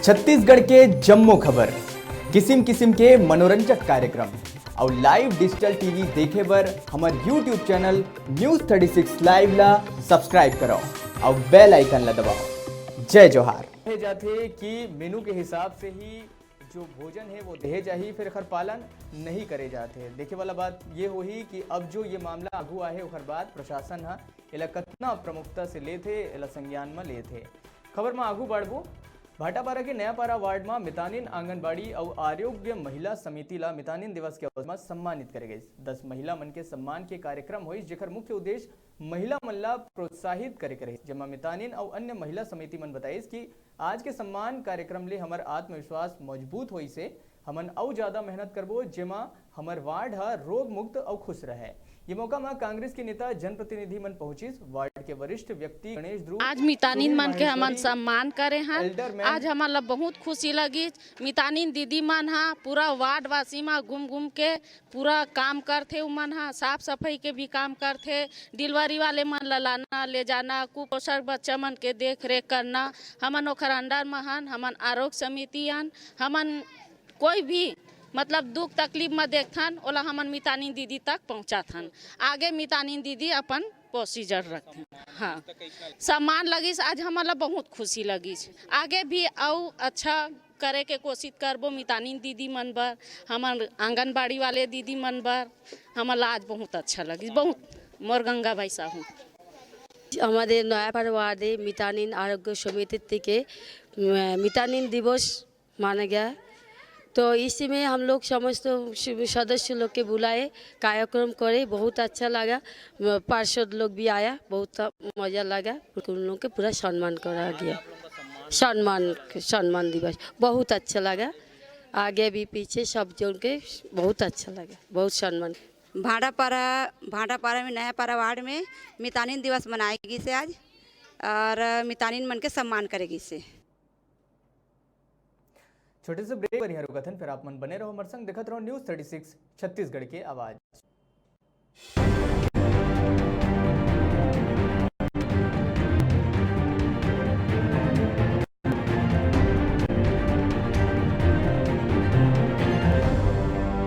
छत्तीसगढ़ के जम्मो खबर, किसिम किसिम के मनोरंजक कार्यक्रम और लाइव डिजिटल टीवी देखे बर हमार यूट्यूब चैनल न्यूज़ 36 लाइव ला सब्सक्राइब करो और बेल आइकन ला दबाओ। जय जोहार। कहे जाते कि मेनू के हिसाब से ही जो भोजन है वो दहे जाही, फिर एकर पालन नहीं करे जाते। देखे वाला बात ये होही कि अब जो ये मामला आगू आए ओकर बाद प्रशासन हा एला कतना प्रमुखता से लेथे, एला संज्ञान में लेथे। खबर में आगू बढ़बो। भाटापारा के नयापारा वार्ड में मितानिन आंगनबाड़ी और आरोग्य महिला समिति ला मितानिन दिवस के अवसर में सम्मानित करे गए। 10 महिला मन के सम्मान के कार्यक्रम हुई, जेकर मुख्य उद्देश्य महिला मन ला प्रोत्साहित करे के रही। जेमा मितानिन और अन्य महिला समिति मन बताइस कि आज के सम्मान कार्यक्रम ले हमार आत्मविश्वास मजबूत होई से हमन और ज्यादा मेहनत करबो, जेमा हमार वार्ड हा रोग मुक्त और खुश रहे। ये मौका में कांग्रेस के नेता जनप्रतिनिधि मन पहुंचिस। वार्ड के वरिष्ठ व्यक्ति गणेश ध्रुव आज मितानिन मन के हमन सम्मान करे हैं। आज हमारा बहुत खुशी लगी। मितानिन दीदी मन हा पूरा वार्ड वासी में घूम घूम के पूरा काम करते। उमन हा साफ सफाई के भी काम करते। डिलीवरी वाले मन ला लाना ले जाना, कुपोषण बच्चा मन के देख रेख करना। हमन ओखर अंडर में हन। हमन आरोग्य समिति हन। हमन कोई भी मतलब दुख तकलीफ में देखथन ओला हमन मितानिन दीदी तक पहुँचाथन। आगे मितानिन दीदी अपन प्रोसीजर रखथन। हाँ, सम्मान लगिस। आज हमारा बहुत खुशी लगिस। आगे भी और अच्छा करे के कोशिश करबो मितानिन दीदी मन बर, हमार आंगनबाड़ी वाले दीदी मन बर। हमारा आज बहुत अच्छा लगिस। बहुत मोर गंगा भाई साहू हमारे नयापाड़ा वार्डे मितानिन आरोग्य समिति থেকে मितानिन दिवस माना गया। तो इसी में हम लोग समस्त सदस्य लोग के बुलाए, कार्यक्रम करे, बहुत अच्छा लगा। पार्षद लोग भी आया, बहुत मज़ा लगा। उन लोगों के पूरा सम्मान करा गया। सम्मान दिवस बहुत अच्छा लगा। आगे भी पीछे सब जोड़ के बहुत अच्छा लगा। बहुत सम्मान। भाटापारा में नयापारा वार्ड में मितानिन दिवस मनाएगी से आज, और मितानिन मन के सम्मान करेगी से। छोटे से ब्रेक पर यहाँ रुका था, फिर आप मन बने रहो हमारे संग, देखते रहो न्यूज़ 36 छत्तीसगढ़ की आवाज़।